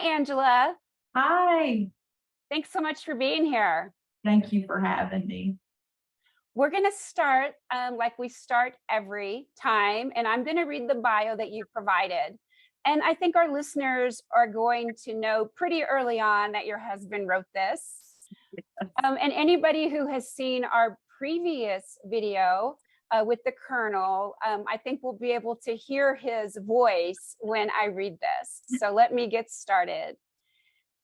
Angela. Hi, Thanks so much for being here. thank you for having me. We're going to start like we start every time, and I'm going to read the bio that you provided. And I think our listeners are going to know pretty early on that your husband wrote this. And anybody who has seen our previous video with the Colonel, I think we'll be able to hear his voice when I read this. So let me get started.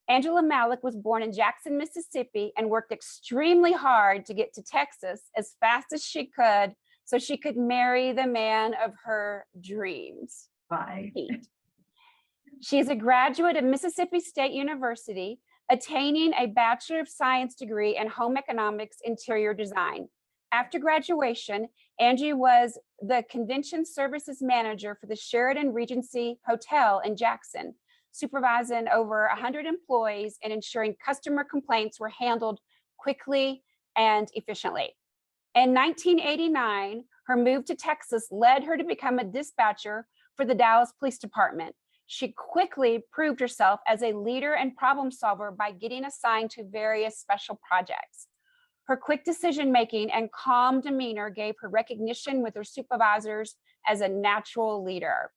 Angela Malik was born in Jackson, Mississippi, and worked extremely hard to get to Texas as fast as she could so she could marry the man of her dreams. Bye. She is a graduate of Mississippi State University, attaining a Bachelor of Science degree in Home Economics Interior Design. After graduation, Angie was the Convention Services Manager for the Sheraton Regency Hotel in Jackson, supervising over 100 employees and ensuring customer complaints were handled quickly and efficiently. In 1989, her move to Texas led her to become a dispatcher for the Dallas Police Department. She quickly proved herself as a leader and problem solver by getting assigned to various special projects. Her quick decision-making and calm demeanor gave her recognition with her supervisors as a natural leader.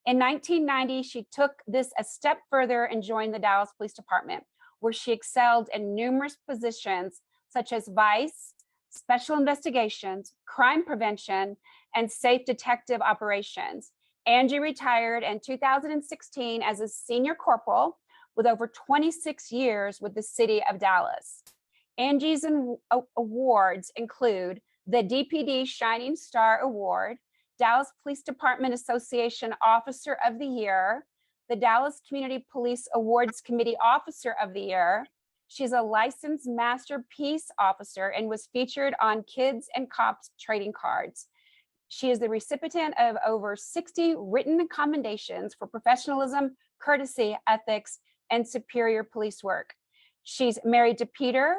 In 1990, she took this a step further and joined the Dallas Police Department, where she excelled in numerous positions such as vice, special investigations, crime prevention, and safe detective operations. Angie retired in 2016 as a Sr Corporal with over 26 years with the city of Dallas. Angie's awards include the DPD Shining Star Award, Dallas Police Department Association Officer of the Year, the Dallas Community Police Awards Committee Officer of the Year. She's a licensed Master Peace Officer and was featured on Kids and Cops trading cards. She is the recipient of over 60 written commendations for professionalism, courtesy, ethics, and superior police work. She's married to Peter,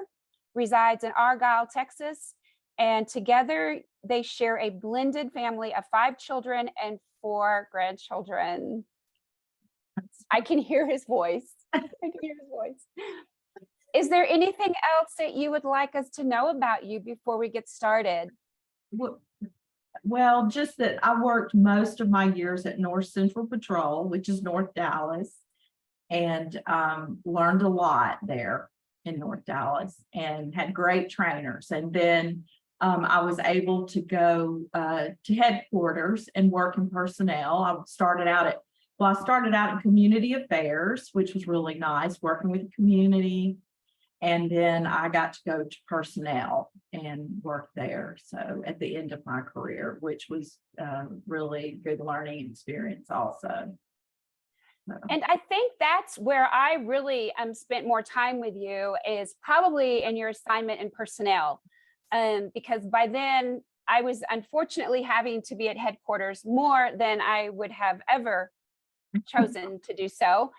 resides in Argyle, Texas, and together they share a blended family of 5 children and 4 grandchildren. I can hear his voice. I can hear his voice. Is there anything else that you would like us to know about you before we get started? Well, just that I worked most of my years at North Central Patrol, which is North Dallas, and learned a lot there in North Dallas and had great trainers. And then I was able to go to headquarters and work in personnel. I started out in community affairs, which was really nice, working with the community. And then I got to go to personnel and work there. So at the end of my career, which was really good learning experience also. And I think that's where I really spent more time with you, is probably in your assignment in personnel. Because by then I was unfortunately having to be at headquarters more than I would have ever chosen to do so.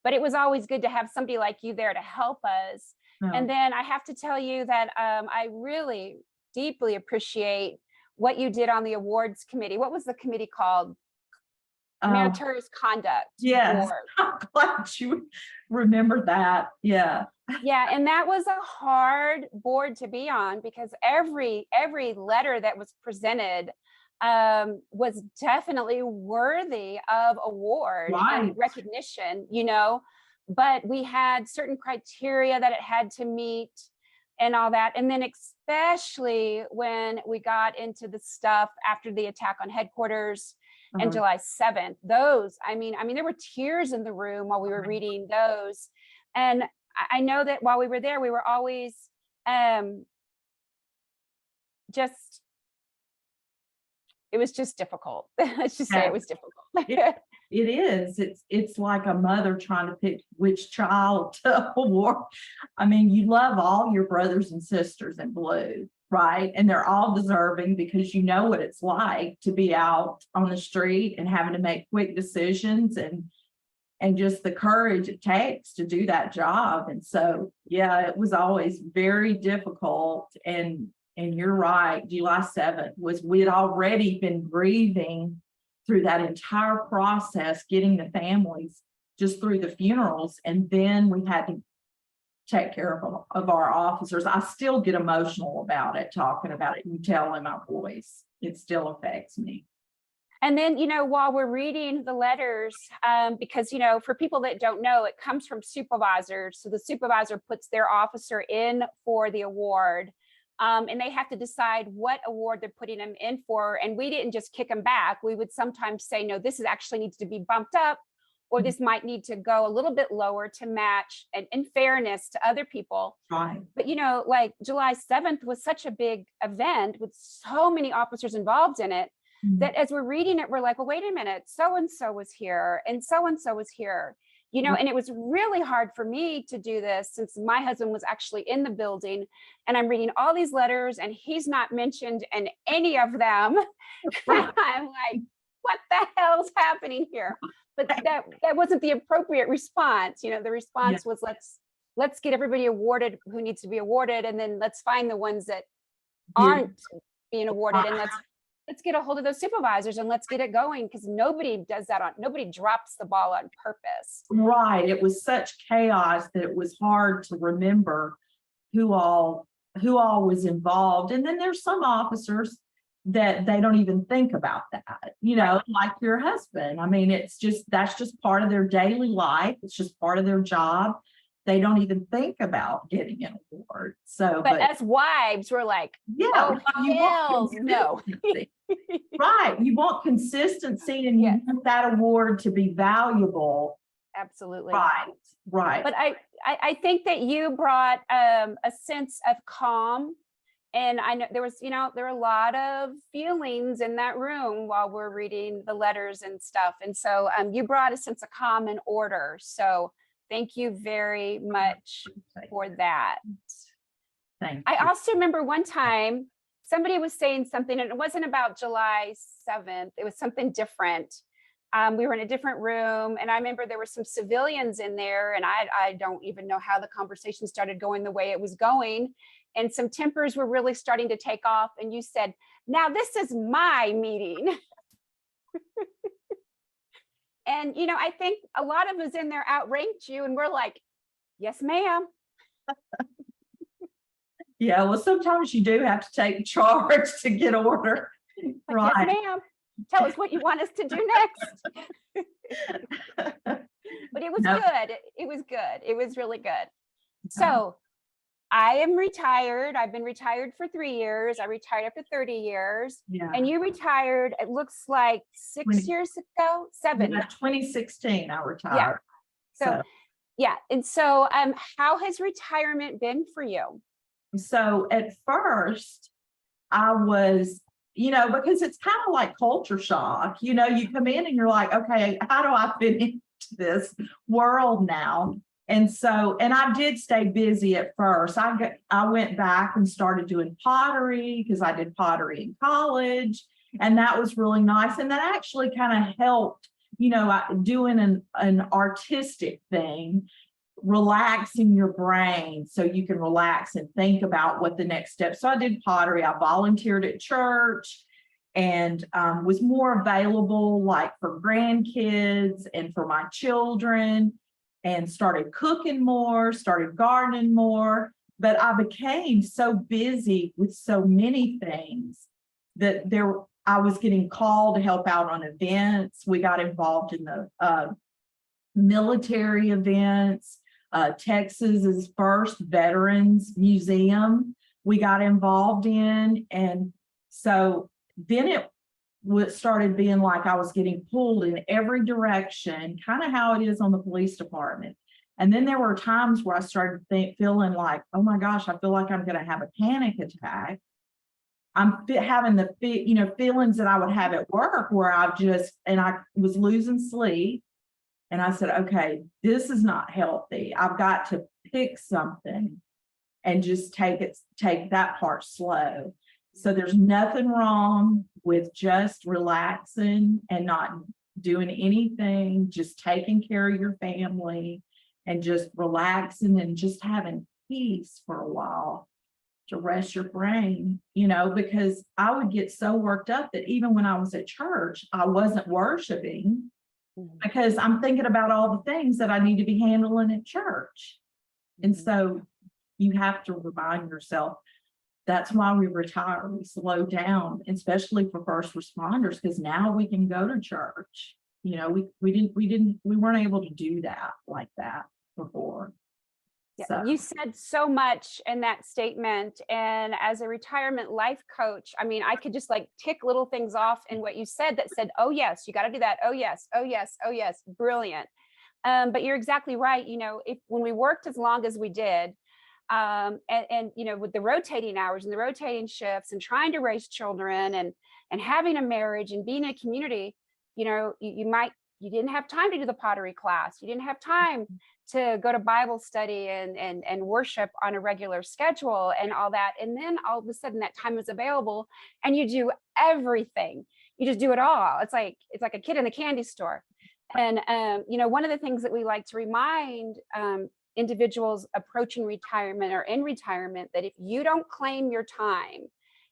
But it was always good to have somebody like you there to help us. Oh. And then I have to tell you that I really deeply appreciate what you did on the awards committee. What was the committee called? Meritorious Conduct. Yes, board. I'm glad you remember that. Yeah. Yeah, and that was a hard board to be on because every letter that was presented was definitely worthy of award and recognition, you know, but we had certain criteria that it had to meet and all that. And then especially when we got into the stuff after the attack on headquarters and July 7th, those, I mean, there were tears in the room while we were reading those. And I know that while we were there, we were always it was just difficult. Let's just say it was difficult. It is. It's like a mother trying to pick which child to award. I mean, you love all your brothers and sisters in blue, right? And they're all deserving because you know what it's like to be out on the street and having to make quick decisions and just the courage it takes to do that job. And so, yeah, it was always very difficult. And you're right, July 7th we had already been grieving through that entire process, getting the families just through the funerals. And then we had to take care of our officers. I still get emotional about it, talking about it. You tell in my voice, it still affects me. And then, while we're reading the letters, because, for people that don't know, it comes from supervisors. So the supervisor puts their officer in for the award, and they have to decide what award they're putting them in for. And we didn't just kick them back. We would sometimes say, no, this actually needs to be bumped up, or this might need to go a little bit lower to match and in fairness to other people. Right. But, like July 7th was such a big event with so many officers involved in it, that as we're reading it, we're like, well, wait a minute, so-and-so was here and so-and-so was here, and it was really hard for me to do this since my husband was actually in the building, and I'm reading all these letters and he's not mentioned in any of them. And I'm like, what the hell's happening here? But that wasn't the appropriate response. The response was, let's get everybody awarded who needs to be awarded, and then let's find the ones that aren't being awarded, and let's get a hold of those supervisors and let's get it going, because nobody does that nobody drops the ball on purpose. Right. It was such chaos that it was hard to remember who all was involved. And then there's some officers that they don't even think about that, like your husband. I mean, that's just part of their daily life. It's just part of their job. They don't even think about getting an award. So, but as wives, we're like, oh, hell no. Right. You want consistency, and you want that award to be valuable. Absolutely. Right. But I think that you brought a sense of calm. And I know there were a lot of feelings in that room while we're reading the letters and stuff. And so you brought a sense of calm and order. So thank you very much for that. Thank you. I also remember one time somebody was saying something, and it wasn't about July 7th. It was something different. We were in a different room, and I remember there were some civilians in there, and I don't even know how the conversation started going the way it was going. And some tempers were really starting to take off. And you said, now this is my meeting. And, I think a lot of us in there outranked you, and we're like, yes, ma'am. Yeah, well, sometimes you do have to take charge to get order. Right. Yes, ma'am. Tell us what you want us to do next. But it was good. It was good. It was really good. So I am retired. I've been retired for 3 years. I retired after 30 years. Yeah. And you retired, it looks like 6 years ago, 7. Yeah, 2016, I retired. Yeah. So, And so how has retirement been for you? So at first I was, because it's kind of like culture shock, you come in and you're like, okay, how do I fit into this world now? And I did stay busy at first. I went back and started doing pottery, because I did pottery in college, and that was really nice. And that actually kind of helped, doing an artistic thing, relaxing your brain so you can relax and think about what the next step. So I did pottery. I volunteered at church, and was more available, like for grandkids and for my children, and started cooking more, started gardening more. But I became so busy with so many things that I was getting called to help out on events. We got involved in the military events. Texas's first Veterans Museum we got involved in. And so then it started being like I was getting pulled in every direction, kind of how it is on the police department. And then there were times where I started feeling like, oh my gosh, I feel like I'm going to have a panic attack. I'm having the feelings that I would have at work, where I was losing sleep. And I said, okay, this is not healthy. I've got to pick something and just take that part slow. So there's nothing wrong with just relaxing and not doing anything, just taking care of your family and just relaxing and just having peace for a while to rest your brain, because I would get so worked up that even when I was at church, I wasn't worshiping. Mhm. because I'm thinking about all the things that I need to be handling at church. And so you have to remind yourself, that's why we retire, we slow down, especially for first responders, because now we can go to church. You know, we weren't able to do that like that before. Yeah, So you said so much in that statement. And as a retirement life coach, I mean, I could just like tick little things off in what you said that said, oh, yes, you got to do that. Oh, yes. Oh, yes. Oh, yes. Brilliant. But you're exactly right. You know, if when we worked as long as we did, and you know, with the rotating hours and the rotating shifts and trying to raise children and having a marriage and being in a community, you know, you didn't have time to do the pottery class. You didn't have time to go to Bible study and worship on a regular schedule and all that. And then all of a sudden that time is available and you do everything. You just do it all. It's like a kid in a candy store. And you know, one of the things that we like to remind individuals approaching retirement or in retirement, that if you don't claim your time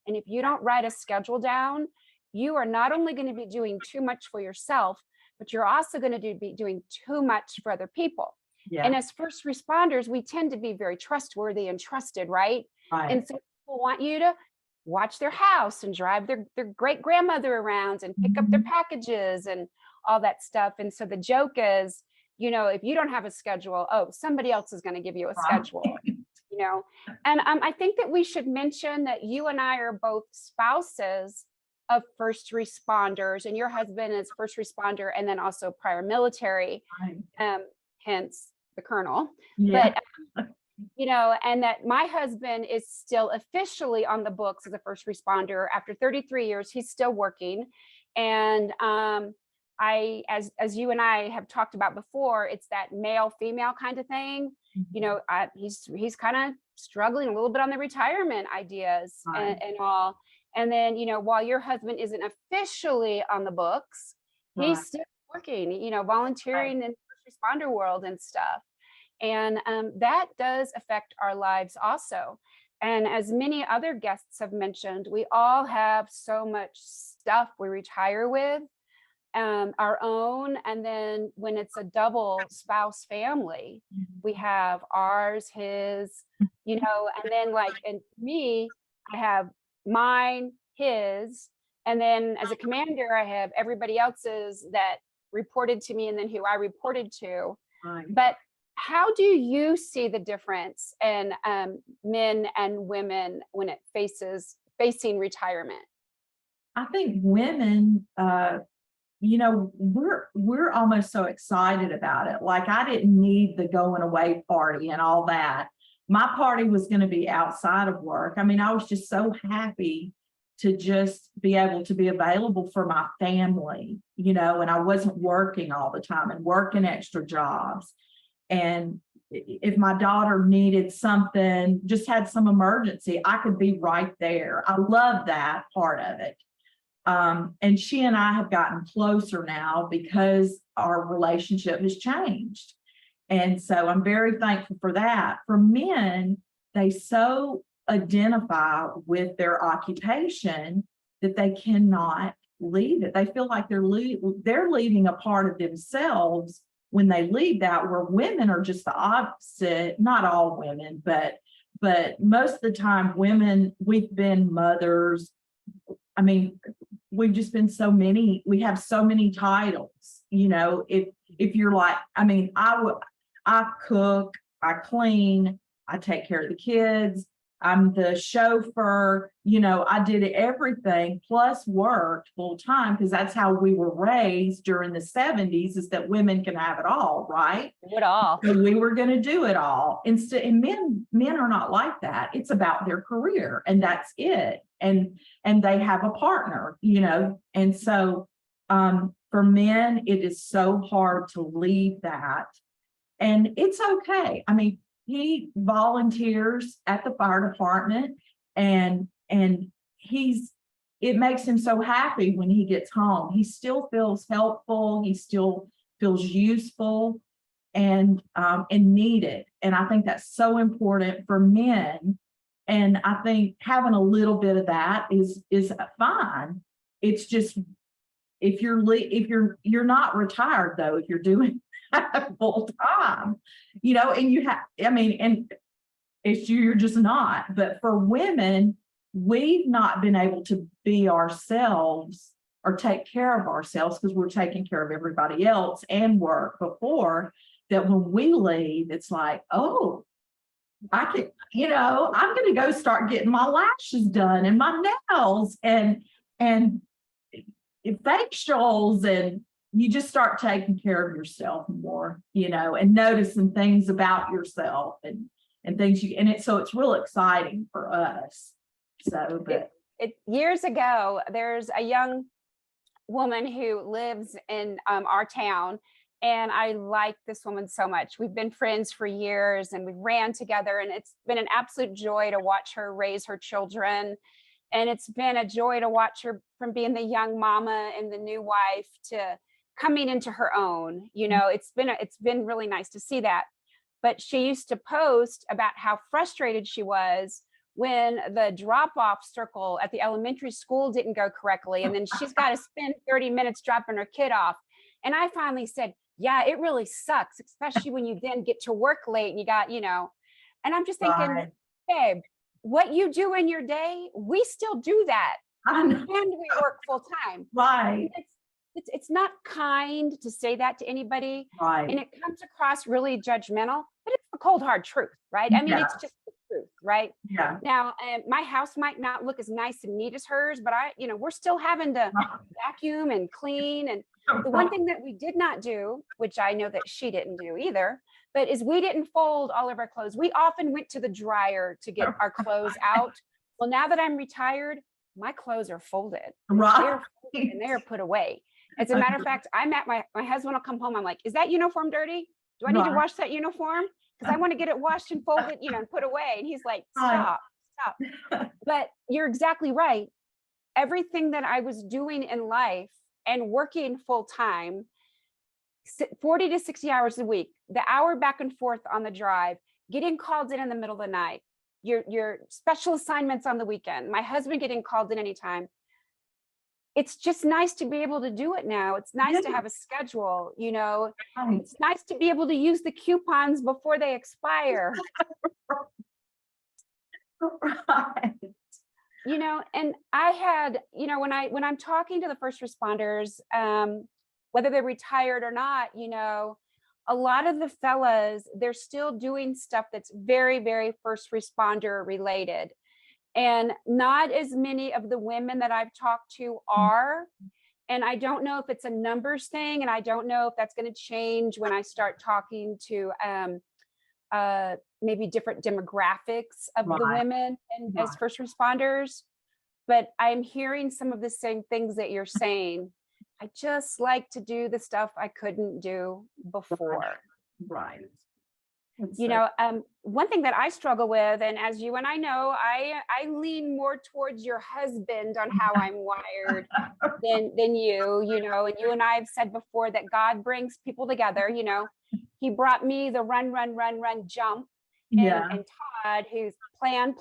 and if you don't write a schedule down, you are not only going to be doing too much for yourself, but you're also going to be doing too much for other people. yeah, And as first responders, we tend to be very trustworthy and trusted, right? right. And so people want you to watch their house and drive their great grandmother around and pick up their packages and all that stuff. And so the joke is, you know, if you don't have a schedule, oh, somebody else is going to give you a schedule, you know. And I think that we should mention that you and I are both spouses of first responders, and your husband is first responder and then also prior military, Right. hence the colonel. Yeah. But you know, and that my husband is still officially on the books as a first responder after 33 years. He's still working. And as you and I have talked about before, it's that male female kind of thing. You know, he's kind of struggling a little bit on the retirement ideas Right. and all. And then, you know, while your husband isn't officially on the books, Right. he's still working, you know, volunteering in the first responder world and stuff. And that does affect our lives also. And as many other guests have mentioned, we all have so much stuff we retire with, our own. And then when it's a double spouse family, we have ours, his, you know, and then like, and me, I have mine, his, and then as a commander, I have everybody else's that reported to me and then who I reported to. Right. But how do you see the difference in men and women when it facing retirement? I think women, you know, we're almost so excited about it. Like I didn't need the going away party and all that. My party was going to be outside of work. I mean, I was just so happy to just be able to be available for my family, you know, and I wasn't working all the time and working extra jobs. And if my daughter needed something, just had some emergency, I could be right there. I love that part of it. And she and I have gotten closer now because our relationship has changed. And so I'm very thankful for that. For men, they so identify with their occupation that they cannot leave it. They feel like they're leaving a part of themselves when they leave that, where women are just the opposite. Not all women, but most of the time women, we've been mothers. I mean, we've just been we have so many titles, you know. If you're like, I mean, I cook, I clean, I take care of the kids, I'm the chauffeur, you know, I did everything plus worked full time because that's how we were raised during the 70s, is that women can have it all, right? Do it all. So we were going to do it all. And men are not like that. It's about their career and that's it. And they have a partner, you know. And so for men, it is so hard to leave that. And it's okay. I mean, he volunteers at the fire department and it makes him so happy when he gets home. He still feels helpful. He still feels useful and needed. And I think that's so important for men. And I think having a little bit of that is fine. It's just if you're not retired though, if you're doing that full time, and you have, I mean, and it's you're just not. But for women, we've not been able to be ourselves or take care of ourselves because we're taking care of everybody else and work before that. When we leave, it's like, oh, I can, I'm going to go start getting my lashes done and my nails and facials, and you just start taking care of yourself more, and noticing things about yourself and things so it's real exciting for us. So, but years ago, there's a young woman who lives in our town, and I like this woman so much. We've been friends for years, and we ran together, and it's been an absolute joy to watch her raise her children. And it's been a joy to watch her from being the young mama and the new wife to coming into her own. It's been really nice to see that. But she used to post about how frustrated she was when the drop-off circle at the elementary school didn't go correctly. And then she's got to spend 30 minutes dropping her kid off. And I finally said, yeah, it really sucks, especially when you then get to work late and you got, and I'm just thinking, Right. babe, what you do in your day, we still do that. And we work full time. Right. It's not kind to say that to anybody. Right. And it comes across really judgmental, but it's the cold, hard truth, right? I mean, Yeah. it's just the truth, right? Yeah. Now, my house might not look as nice and neat as hers, but we're still having to vacuum and clean. And the one thing that we did not do, which I know that she didn't do either, but is we didn't fold all of our clothes. We often went to the dryer to get our clothes out. Well, now that I'm retired, my clothes are folded. Right. They're folded and they're put away. As a matter of fact, I'm at my husband will come home. I'm like, is that uniform dirty? Do I need to wash that uniform? Because I want to get it washed and folded, and put away. And he's like, stop. But you're exactly right. Everything that I was doing in life and working full time, 40 to 60 hours a week, the hour back and forth on the drive, getting called in the middle of the night, your special assignments on the weekend, my husband getting called in anytime. It's just nice to be able to do it now. It's nice to have a schedule, It's nice to be able to use the coupons before they expire. Right. And I had, when I'm talking to the first responders, whether they're retired or not, a lot of the fellas, they're still doing stuff that's very, very first responder related. And not as many of the women that I've talked to are. And I don't know if it's a numbers thing. And I don't know if that's going to change when I start talking to maybe different demographics of the women and as first responders. But I'm hearing some of the same things that you're saying. I just like to do the stuff I couldn't do before. Right. One thing that I struggle with, and as you and I know, I lean more towards your husband on how I'm wired than you, and you and I have said before that God brings people together. He brought me the run, jump, and Todd, who's plan,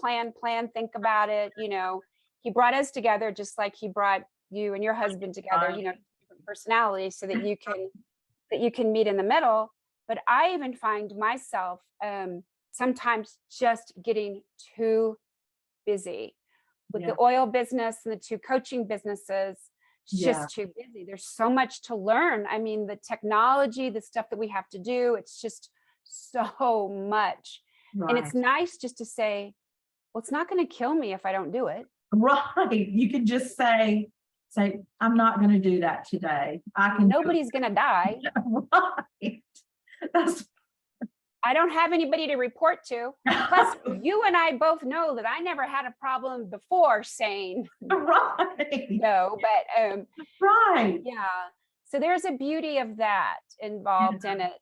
think about it. He brought us together just like he brought you and your husband together, different personalities, so that you can meet in the middle. But I even find myself sometimes just getting too busy with the oil business and the 2 coaching businesses. It's just too busy. There's so much to learn. I mean, the technology, the stuff that we have to do, it's just so much. Right. And it's nice just to say, well, it's not going to kill me if I don't do it. Right. You can just say, I'm not going to do that today. Nobody's going to die. Right. I don't have anybody to report to. Plus, you and I both know that I never had a problem before saying no, but right. Yeah. So there's a beauty of that involved in it.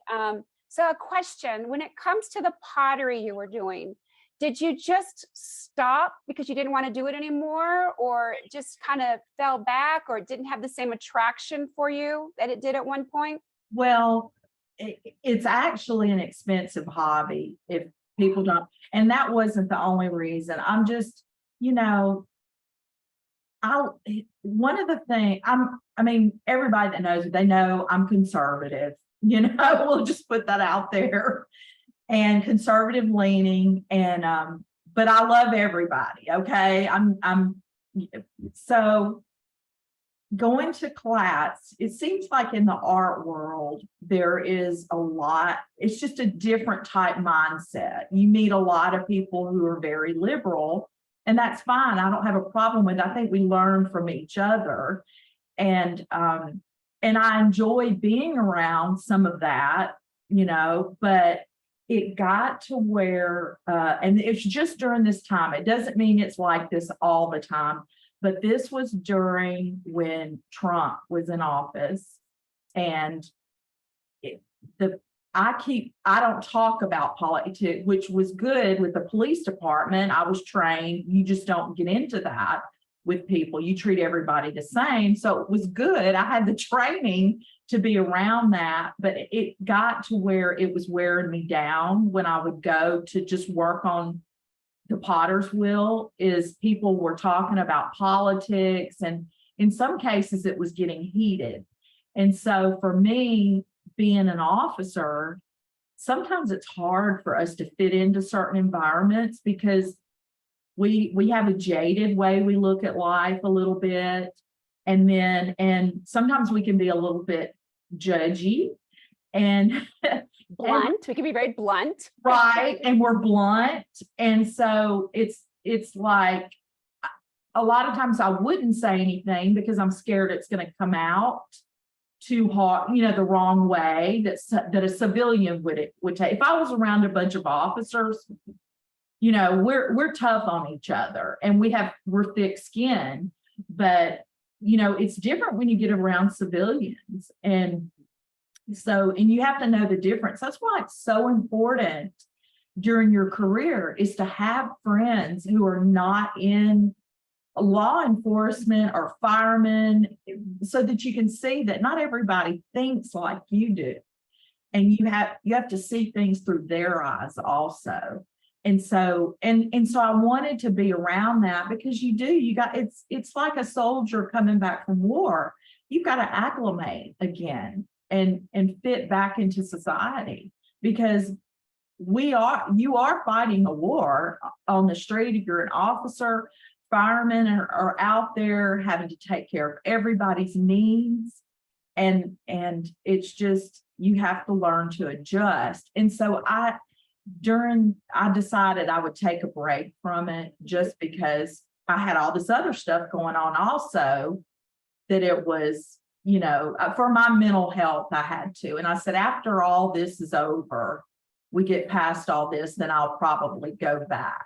So a question, when it comes to the pottery you were doing, did you just stop because you didn't want to do it anymore, or just kind of fell back, or it didn't have the same attraction for you that it did at one point? Well, it's actually an expensive hobby if people don't, and that wasn't the only reason. I'm just, one of the things I mean, everybody that knows, they know I'm conservative, you know, we'll just put that out there, and conservative leaning, and but I love everybody. Okay. So going to class, it seems like in the art world, there is a lot, it's just a different type mindset. You meet a lot of people who are very liberal, and that's fine. I don't have a problem with it. I think we learn from each other. And I enjoy being around some of that, you know, but it got to where, and it's just during this time, it doesn't mean it's like this all the time, but this was during when Trump was in office. And I don't talk about politics, which was good with the police department. I was trained, you just don't get into that with people. You treat everybody the same. So it was good. I had the training to be around that, but it got to where it was wearing me down when I would go to just work on the potter's wheel. Is people were talking about politics, and in some cases it was getting heated. And so for me, being an officer, sometimes it's hard for us to fit into certain environments because we have a jaded way we look at life a little bit. And sometimes we can be a little bit judgy and Blunt. We can be very blunt. right. And we're blunt. And so it's like a lot of times I wouldn't say anything because I'm scared it's going to come out too hard, you know, the wrong way that a civilian would take. If I was around a bunch of officers, you know, we're tough on each other and we're thick skinned, but you know, it's different when you get around civilians. And so, and you have to know the difference. That's why it's so important during your career is to have friends who are not in law enforcement or firemen, so that you can see that not everybody thinks like you do. And you have to see things through their eyes also. And so, and so I wanted to be around that because it's like a soldier coming back from war. You've got to acclimate again and fit back into society, because you are fighting a war on the street. If you're an officer, firemen are out there having to take care of everybody's needs. And it's just, you have to learn to adjust. And so I decided I would take a break from it just because I had all this other stuff going on also, that it was, you know, for my mental health, I had to. And I said, after all this is over, we get past all this, then I'll probably go back.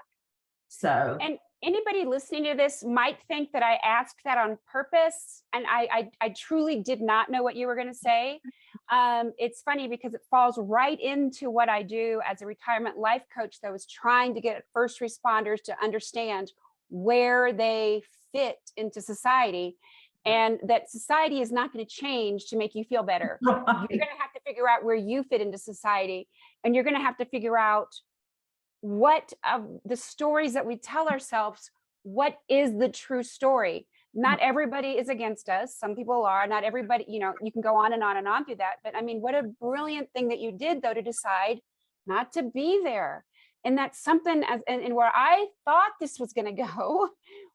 So. And anybody listening to this might think that I asked that on purpose, and I truly did not know what you were going to say. It's funny because it falls right into what I do as a retirement life coach that was trying to get first responders to understand where they fit into society, and that society is not going to change to make you feel better. Right. You're going to have to figure out where you fit into society, and you're going to have to figure out what the stories that we tell ourselves, what is the true story. Not everybody is against us. Some people are. Not everybody, you know, you can go on and on and on through that. But I mean, what a brilliant thing that you did, though, to decide not to be there. And that's something and where I thought this was going to go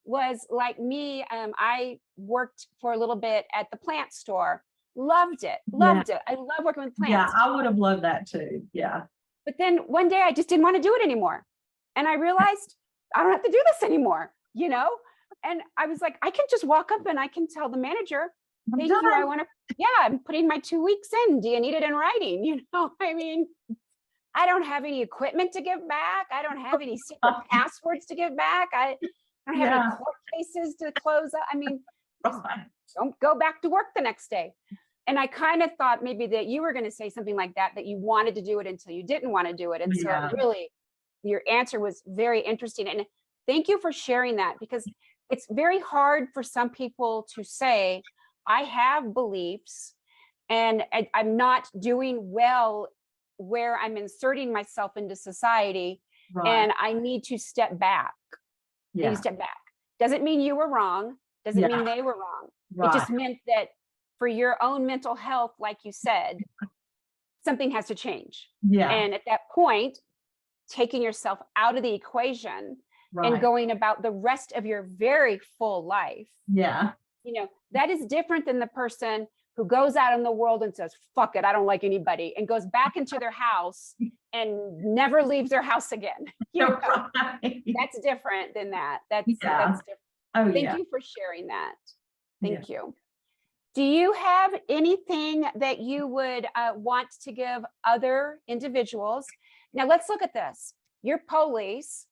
was like me. I worked for a little bit at the plant store. Loved it. I love working with plants. Yeah, I would have loved that too. Yeah. But then one day I just didn't want to do it anymore. And I realized I don't have to do this anymore, you know? And I was like, I can just walk up and I can tell the manager, thank you, I want to, I'm putting my 2 weeks in. Do you need it in writing? You know, I mean, I don't have any equipment to give back. I don't have any secret passwords to give back. I don't have any court cases to close up. I mean, don't go back to work the next day. And I kind of thought maybe that you were going to say something like that you wanted to do it until you didn't want to do it. And so really, your answer was very interesting. And thank you for sharing that, because it's very hard for some people to say, I have beliefs and I'm not doing well where I'm inserting myself into society, and I need to step back. Yeah. You step back. Doesn't mean you were wrong. Doesn't Yeah. mean they were wrong. It Right. just meant that for your own mental health, like you said, something has to change. Yeah. And at that point, taking yourself out of the equation and Right. going about the rest of your very full life, Yeah. you know, that is different than the person who goes out in the world and says, fuck it, I don't like anybody, and goes back into their house and never leaves their house again. You know, Right. that's different than that. That's Yeah. different. Oh, Thank yeah. you for sharing that. Yeah. Thank you. Do you have anything that you would want to give other individuals? Now let's look at this. You're police,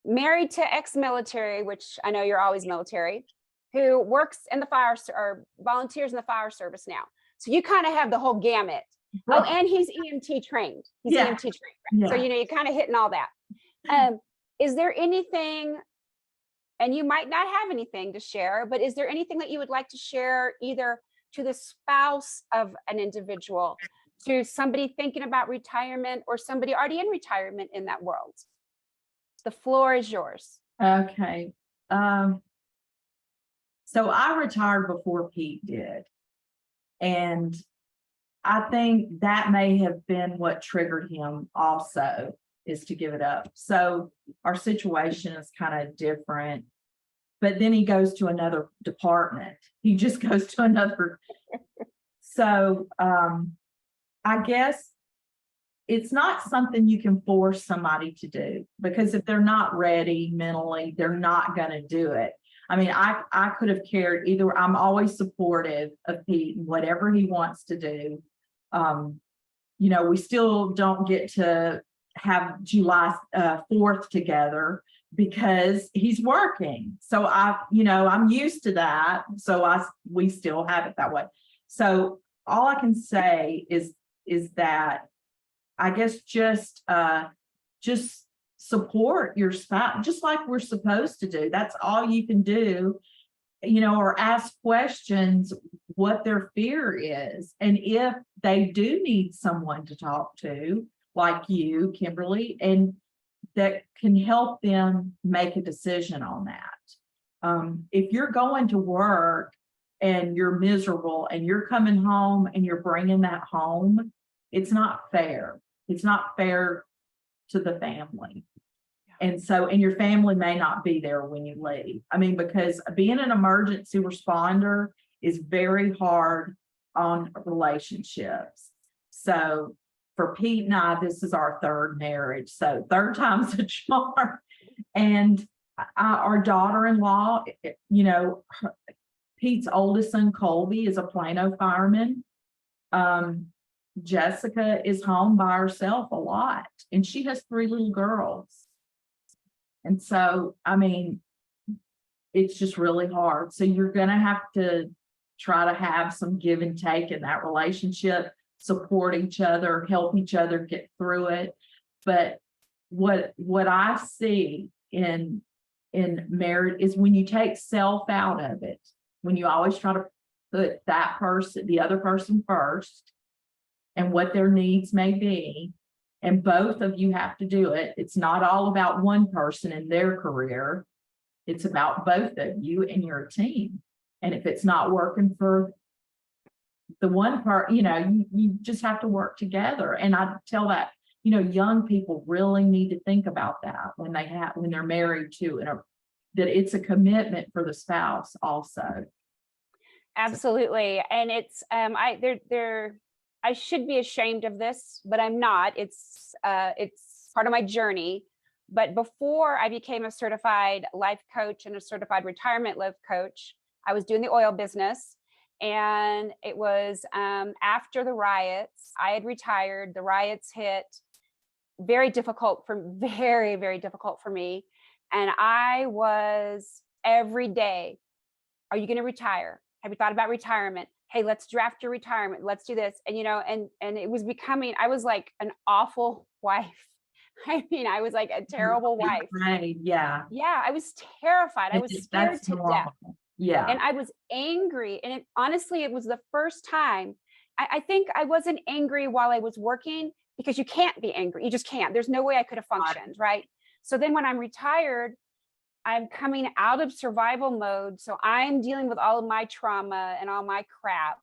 married to ex-military, which I know you're always military, who works in the fire or volunteers in the fire service now. So you kind of have the whole gamut. Oh, Right. and he's EMT trained. He's Yeah. EMT trained. Right? Yeah. So, you know, you're kind of hitting all that. Is there anything, and you might not have anything to share, but is there anything that you would like to share either to the spouse of an individual, to somebody thinking about retirement, or somebody already in retirement in that world? The floor is yours. Okay. So I retired before Pete did. And I think that may have been what triggered him also, is to give it up. So our situation is kind of different. But then he goes to another department. He just goes to another. So I guess it's not something you can force somebody to do, because if they're not ready mentally, they're not going to do it. I mean, I could have cared either. I'm always supportive of Pete and whatever he wants to do. You know, we still don't get to have July 4th together because he's working. So I'm used to that. So we still have it that way. So all I can say is that I guess just support your spouse, just like we're supposed to do. That's all you can do, or ask questions what their fear is. And if they do need someone to talk to, like you, Kimberly, and that can help them make a decision on that. If you're going to work and you're miserable and you're coming home and you're bringing that home, it's not fair. It's not fair to the family. And your family may not be there when you leave. I mean, because being an emergency responder is very hard on relationships. So for Pete and I, this is our third marriage. So third time's a charm. And our daughter-in-law, Pete's oldest son, Colby, is a Plano fireman. Jessica is home by herself a lot, and she has 3 little girls. And so, I mean, it's just really hard. So you're going to have to try to have some give and take in that relationship, support each other, help each other get through it. But what I see in marriage is when you take self out of it, when you always try to put that person, the other person first, and what their needs may be, and both of you have to do it. It's not all about one person and their career. It's about both of you and your team. And if it's not working for the one part, you just have to work together. And I tell that, young people really need to think about that when they're married to, that it's a commitment for the spouse also. Absolutely. And it's, I should be ashamed of this, but I'm not. It's part of my journey. But before I became a certified life coach and a certified retirement life coach, I was doing the oil business. And it was after the riots. I had retired. The riots hit. Very, very difficult for me. And I was every day, are you going to retire? Have you thought about retirement? Hey, let's draft your retirement. Let's do this. And, and it was becoming, I was like an awful wife. I mean, I was like a terrible wife. Right. Yeah. Yeah. I was terrified. I was scared to death. Yeah. And I was angry. And honestly, it was the first time. I think I wasn't angry while I was working, because you can't be angry. You just can't. There's no way I could have functioned. Right. So then when I'm retired, I'm coming out of survival mode. So I'm dealing with all of my trauma and all my crap,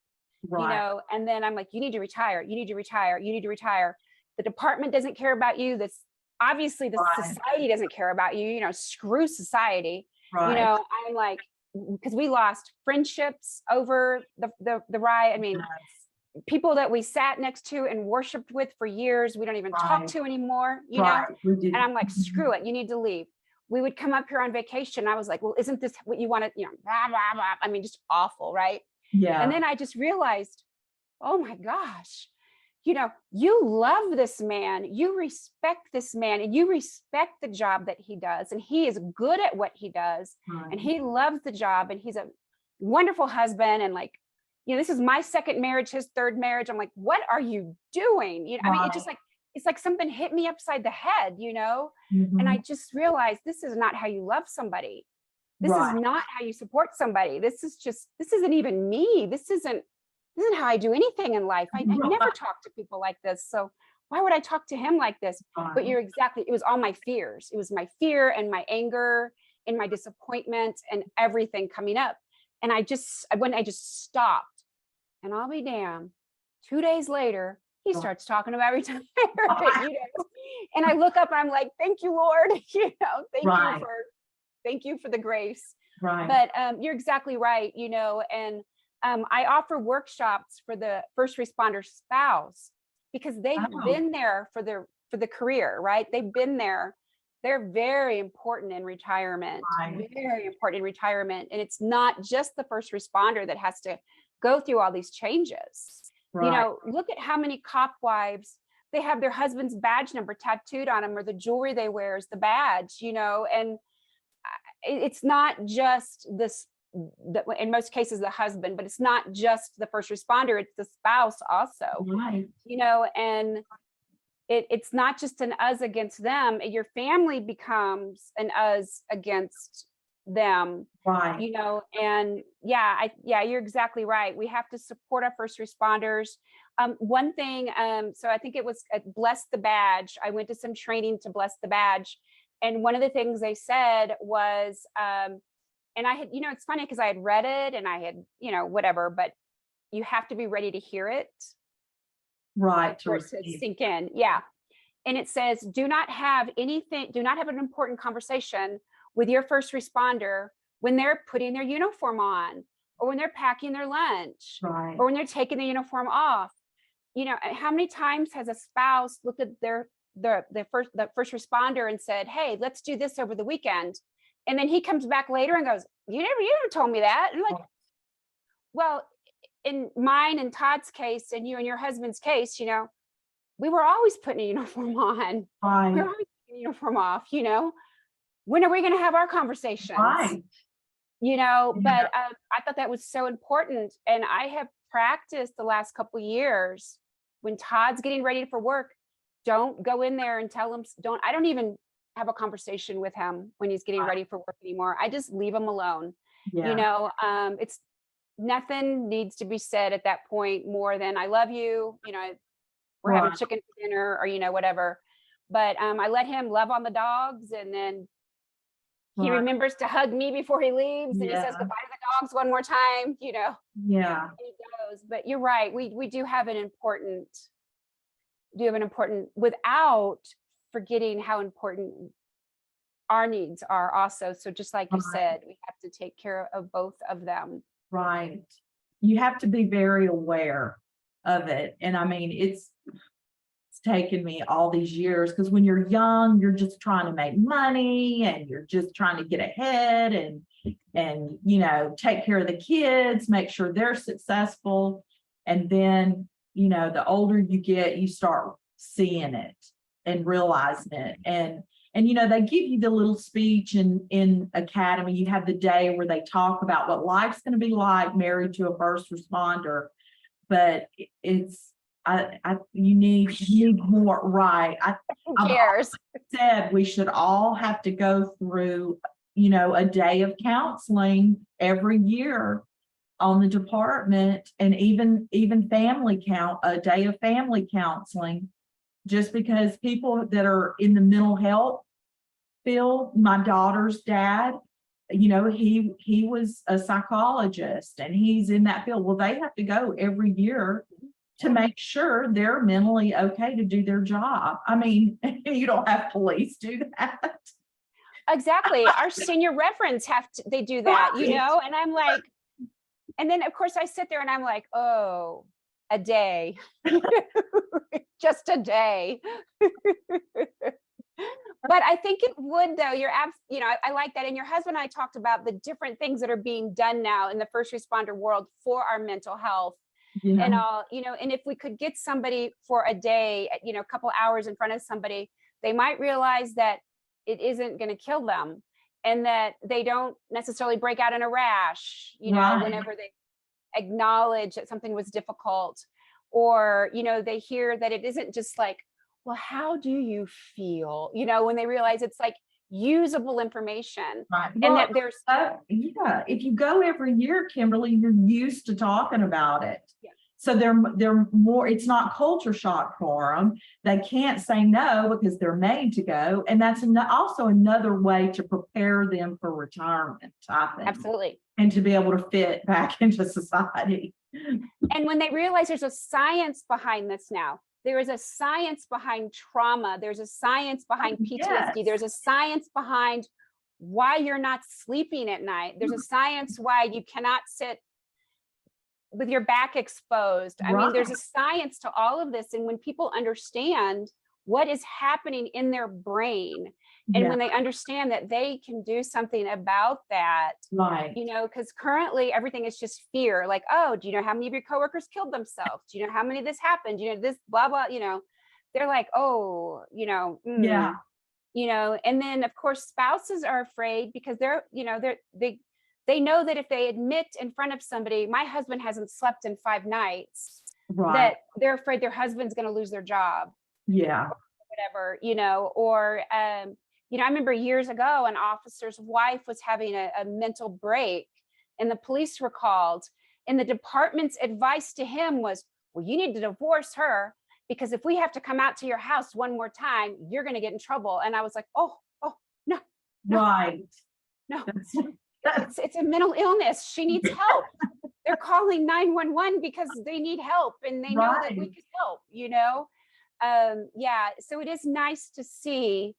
Right. and then I'm like, you need to retire. You need to retire. You need to retire. The department doesn't care about you. This obviously the Right. society doesn't care about you, screw society. Right. I'm like, because we lost friendships over the riot. I mean, Yes. people that we sat next to and worshiped with for years, we don't even talk Right. to anymore, Right. We do. and I'm like, Mhm. screw it, you need to leave. We would come up here on vacation. I was like, well, isn't this what you want to, blah, blah, blah. I mean, just awful, right? And Yeah. then I just realized, oh my gosh, you love this man, you respect this man, and you respect the job that he does. And he is good at what he does. Right. And he loves the job. And he's a wonderful husband. And like, this is my second marriage, his third marriage. I'm like, what are you doing? I mean, it's like something hit me upside the head, and I Mhm. just realized this is not how you love somebody. This is Right. not how you support somebody. This isn't even me. This isn't how I do anything in life. I never talk to people like this. So why would I talk to him like this? But it was all my fears. It was my fear and my anger and my disappointment and everything coming up. And I just stopped, and I'll be damned, 2 days later, he starts talking about retirement, and I look up and I'm like, thank you, Lord, Right. thank you for the grace. Right. But you're exactly right, and I offer workshops for the first responder spouse because they've been there for the career, right? They've been there. They're very important in retirement, Right. very important in retirement. And it's not just the first responder that has to go through all these changes. Right. Look at how many cop wives, they have their husband's badge number tattooed on them, or the jewelry they wear is the badge, and it's not just this, in most cases the husband, but it's not just the first responder, it's the spouse also. Right. And it's not just an us against them. Your family becomes an us against them. Right. And you're exactly right. We have to support our first responders. One thing, so I think it was Bless the Badge. I went to some training to Bless the Badge. And one of the things they said was, and I had, it's funny because I had read it and I had, whatever, but you have to be ready to hear it. Right. For it to sink in. Yeah. And it says, do not have an important conversation with your first responder when they're putting their uniform on, or when they're packing their lunch, Right. or when they're taking the uniform off. How many times has a spouse looked at the first responder and said, hey, let's do this over the weekend. And then he comes back later and goes, you never told me that. And I'm like, well, in mine and Todd's case, and you and your husband's case, we were always putting a uniform on. Right. We were always putting a uniform off, when are we going to have our conversations? Right. But I thought that was so important. And I have practiced the last couple of years when Todd's getting ready for work, don't go in there and tell him, I don't even have a conversation with him when he's getting ready for work anymore. I just leave him alone. Yeah. It's nothing needs to be said at that point more than I love you, we're having chicken for dinner, or, whatever. But I let him love on the dogs, and then he remembers to hug me before he leaves, and he says goodbye to the dogs one more time, Yeah. And he goes. But you're right. We do have an important, without forgetting how important our needs are also. So just like you said, we have to take care of both of them. Right. You have to be very aware of it. And I mean, it's taken me all these years, because when you're young, you're just trying to make money and you're just trying to get ahead and take care of the kids, make sure they're successful. And then, the older you get, you start seeing it and realizing it. And they give you the little speech in academy. You have the day where they talk about what life's going to be like married to a first responder. But it's, you need more, right? Who cares? Said we should all have to go through, a day of counseling every year on the department, and even a day of family counseling, just because people that are in the mental health field. My daughter's dad, he was a psychologist and he's in that field. Well, they have to go every year to make sure they're mentally okay to do their job. I mean, you don't have police do that. Exactly. Our senior reverends they do that, and I'm like, and then of course I sit there and I'm like, oh, a day, just a day. But I think it would, though. I like that. And your husband and I talked about the different things that are being done now in the first responder world for our mental health. Yeah. And all, and if we could get somebody for a day, a couple hours in front of somebody, they might realize that it isn't going to kill them and that they don't necessarily break out in a rash, Right. whenever they acknowledge that something was difficult, or, they hear that it isn't just like, well, how do you feel? When they realize it's like usable information. Right. And that there's, yeah, if you go every year, Kimberly, you're used to talking about it. Yeah. So they're more, it's not culture shock for them. They can't say no because they're made to go. And that's also another way to prepare them for retirement, I think. Absolutely. And to be able to fit back into society. And when they realize there's a science behind this now, there is a science behind trauma. There's a science behind PTSD. Yes. There's a science behind why you're not sleeping at night. There's a science why you cannot sit with your back exposed. I mean, there's a science to all of this. And when people understand what is happening in their brain, and when they understand that they can do something about that, right. Because currently everything is just fear. Like, oh, do you know how many of your coworkers killed themselves? Do you know how many of this happened? This blah, blah, they're like, oh, yeah. And then of course spouses are afraid because they know that if they admit in front of somebody, my husband hasn't slept in 5 nights, right. that they're afraid their husband's going to lose their job. Yeah. Or whatever, or, I remember years ago, an officer's wife was having a mental break and the police were called. And the department's advice to him was, well, you need to divorce her because if we have to come out to your house one more time, you're going to get in trouble. And I was like, oh, no. Right. No, it's a mental illness. She needs help. They're calling 911 because they need help and they know that we could help, so it is nice to see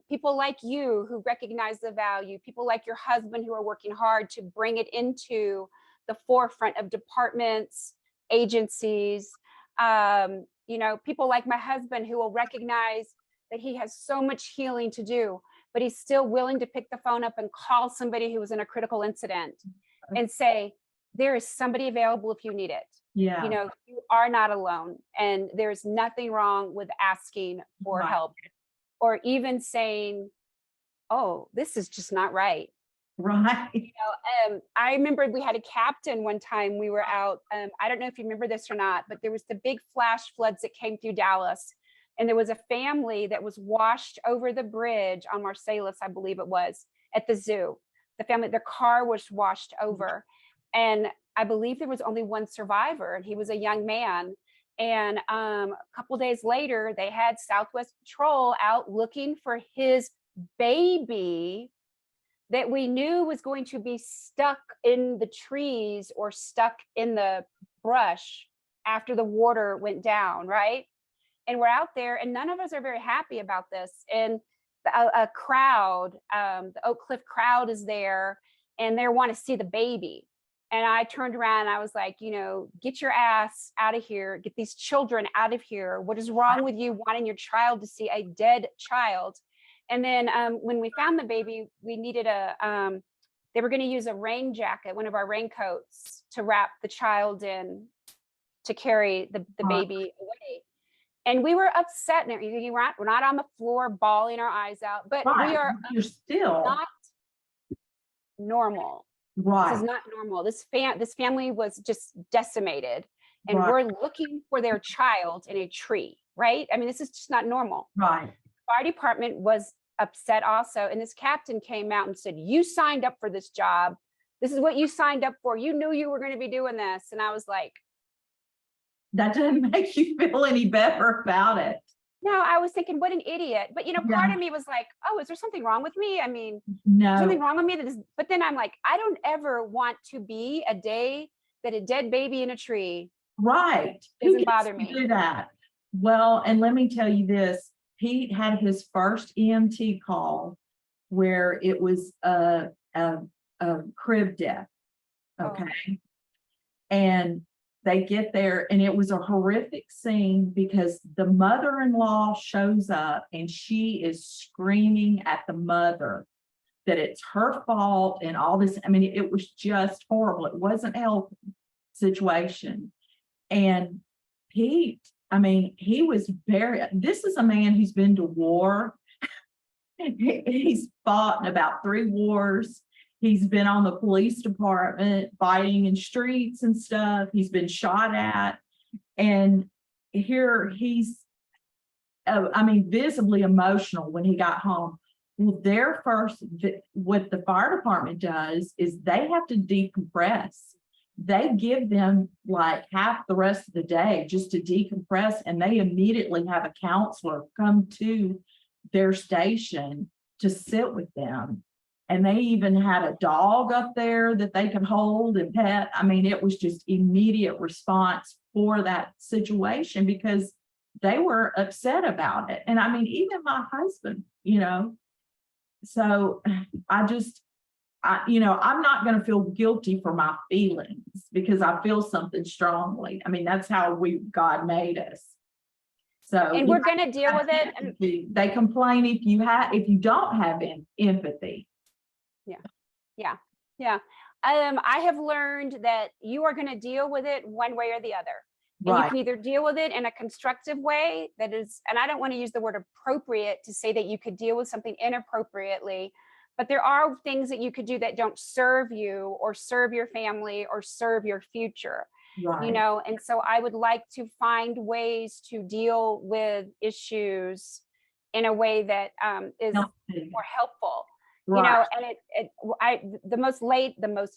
people like you who recognize the value, people like your husband who are working hard to bring it into the forefront of departments, agencies, people like my husband who will recognize that he has so much healing to do, but he's still willing to pick the phone up and call somebody who was in a critical incident and say, there is somebody available if you need it. Yeah. You are not alone, and there's nothing wrong with asking for help, or even saying, oh, this is just not right. Right. I remember we had a captain one time we were out. I don't know if you remember this or not, but there was the big flash floods that came through Dallas. And there was a family that was washed over the bridge on Marsalis, I believe it was, at the zoo. The family, their car was washed over. And I believe there was only one survivor, and he was a young man. And a couple of days later, they had Southwest Patrol out looking for his baby that we knew was going to be stuck in the trees or stuck in the brush after the water went down, right? And we're out there, and none of us are very happy about this. And a crowd, the Oak Cliff crowd is there, and they want to see the baby. And I turned around and I was like, get your ass out of here. Get these children out of here. What is wrong with you wanting your child to see a dead child? And then when we found the baby, we needed they were going to use a rain jacket, one of our raincoats, to wrap the child in to carry the baby away. And we were upset. We're not on the floor bawling our eyes out, but you're still not normal. Right. This is not normal. This family was just decimated, and we're looking for their child in a tree, right? I mean, this is just not normal. Right. Fire department was upset also, and this captain came out and said, you signed up for this job. This is what you signed up for. You knew you were going to be doing this. And I was like, that doesn't make you feel any better about it. No, I was thinking, what an idiot. But, part Yeah. of me was like, oh, is there something wrong with me? I mean, there's something No, wrong with me but then I'm like, I don't ever want to be a day that a dead baby in a tree right. Who doesn't gets bother to me. do that? Well, and let me tell you this, Pete had his first EMT call where it was a crib death. Oh, Okay. And they get there and it was a horrific scene because the mother-in-law shows up and she is screaming at the mother that it's her fault and all this. I mean, it was just horrible. It wasn't a healthy situation. And Pete, I mean, he was this is a man who's been to war. He's fought in about 3 wars. He's been on the police department fighting in streets and stuff. He's been shot at. And here he's, I mean, visibly emotional when he got home. Well, what the fire department does is they have to decompress. They give them like half the rest of the day just to decompress, and they immediately have a counselor come to their station to sit with them. And they even had a dog up there that they could hold and pet. I mean, it was just immediate response for that situation because they were upset about it. And I mean, even my husband, so I'm not going to feel guilty for my feelings because I feel something strongly. I mean, that's how God made us. So and we're going to deal with it. And they complain if you don't have empathy. Yeah. I have learned that you are going to deal with it one way or the other. And you Right. can either deal with it in a constructive way that is, and I don't want to use the word appropriate to say that you could deal with something inappropriately, but there are things that you could do that don't serve you or serve your family or serve your future. Right. And so I would like to find ways to deal with issues in a way that is more helpful. Right. And the most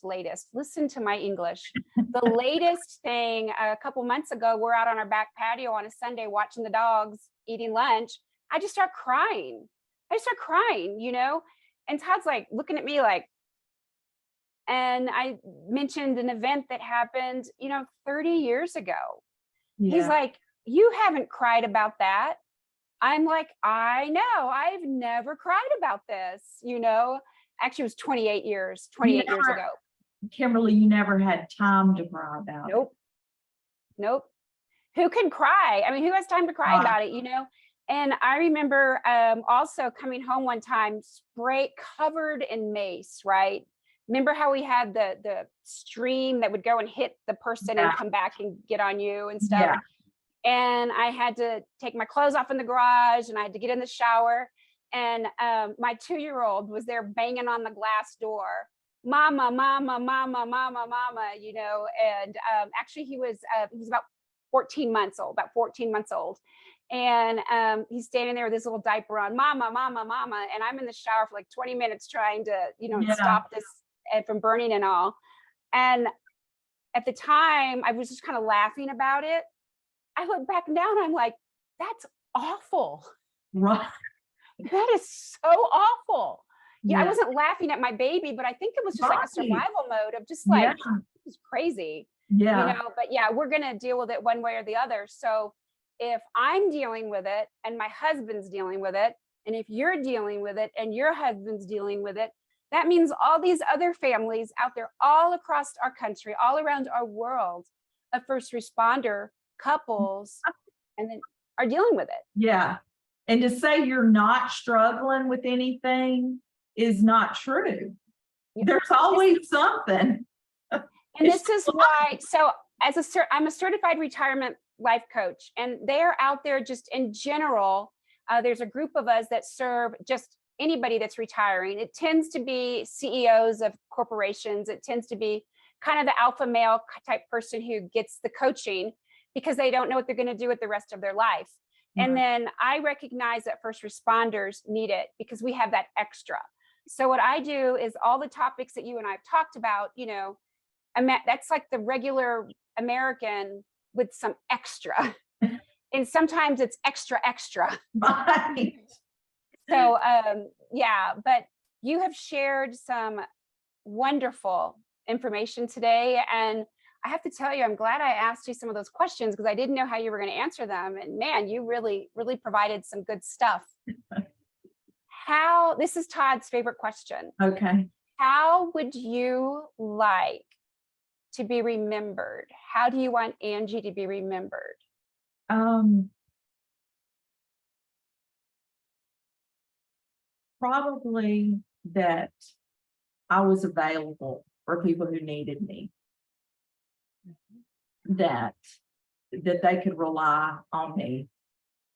latest, listen to my English. The latest thing a couple months ago, we're out on our back patio on a Sunday watching the dogs eating lunch. I just start crying. And Todd's like looking at me like, and I mentioned an event that happened, 30 years ago. Yeah. He's like, you haven't cried about that. I'm like, I know, I've never cried about this, Actually, it was 28 years ago. Kimberly, you never had time to cry about it. Nope. Who can cry? I mean, who has time to cry about it, And I remember also coming home one time, covered in mace, right? Remember how we had the stream that would go and hit the person and come back and get on you and stuff? Yeah. And I had to take my clothes off in the garage and I had to get in the shower. And my 2-year-old was there banging on the glass door, mama, mama, mama, mama, mama, and actually he was about 14 months old. And he's standing there with his little diaper on, mama, mama, mama. And I'm in the shower for like 20 minutes trying to, stop this from burning and all. And at the time I was just kind of laughing about it. I look back now and I'm like, that's awful. Right. That is so awful. Yeah, Yeah. I wasn't laughing at my baby, but I think it was just like a survival mode of just like, it's crazy. Yeah. But yeah, we're going to deal with it one way or the other. So if I'm dealing with it and my husband's dealing with it, and if you're dealing with it and your husband's dealing with it, that means all these other families out there all across our country, all around our world of first responder couples and then are dealing with it. Yeah. And to say you're not struggling with anything is not true. There's always something. And this is why, so I'm a certified retirement life coach, and they're out there just in general. There's a group of us that serve just anybody that's retiring. It tends to be CEOs of corporations. It tends to be kind of the alpha male type person who gets the coaching because they don't know what they're going to do with the rest of their life. And then I recognize that first responders need it because we have that extra. So what I do is all the topics that you and I've talked about, that's like the regular American with some extra. And sometimes it's extra, extra. Right. So, yeah, but you have shared some wonderful information today. And I have to tell you, I'm glad I asked you some of those questions because I didn't know how you were going to answer them. And man, you really, really provided some good stuff. This is Todd's favorite question. Okay. How would you like to be remembered? How do you want Angie to be remembered? Probably that I was available for people who needed me. That they could rely on me,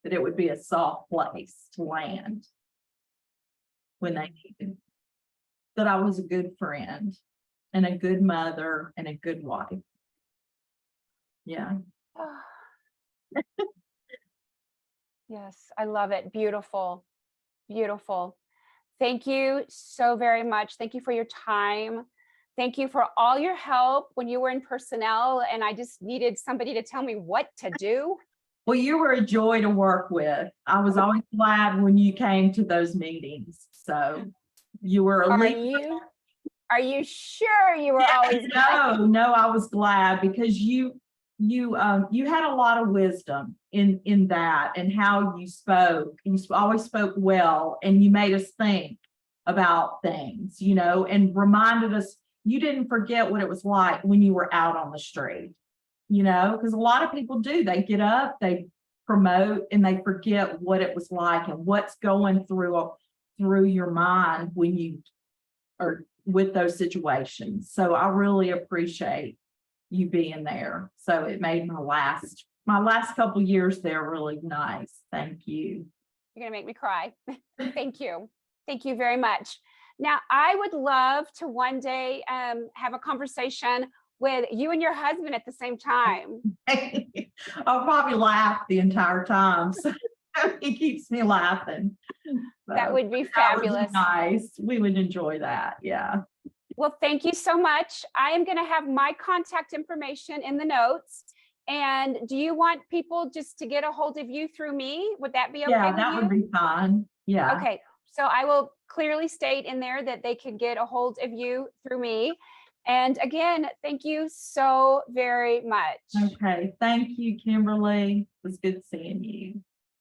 that it would be a soft place to land when they needed. That I was a good friend and a good mother and a good wife. Yeah. Yes, I love it. Beautiful, beautiful. Thank you so very much. Thank you for your time. Thank you for all your help when you were in personnel and I just needed somebody to tell me what to do. Well, you were a joy to work with. I was always glad when you came to those meetings. So you were a leader. Are you sure you were always No, I was glad because you had a lot of wisdom in that and how you spoke. You always spoke well and you made us think about things, and reminded us you didn't forget what it was like when you were out on the street, because a lot of people do. They get up, they promote, and they forget what it was like and what's going through your mind when you are with those situations. So I really appreciate you being there. So it made my last couple years there really nice. Thank you. You're gonna make me cry. Thank you. Thank you very much. Now, I would love to one day have a conversation with you and your husband at the same time. I'll probably laugh the entire time. So he keeps me laughing. That would be fabulous. Nice. We would enjoy that. Yeah. Well, thank you so much. I am going to have my contact information in the notes. And do you want people just to get a hold of you through me? Would that be okay? Yeah, that would be fine. Yeah. Okay. So I will clearly state in there that they can get a hold of you through me. And again, thank you so very much. Okay. Thank you, Kimberly. It was good seeing you.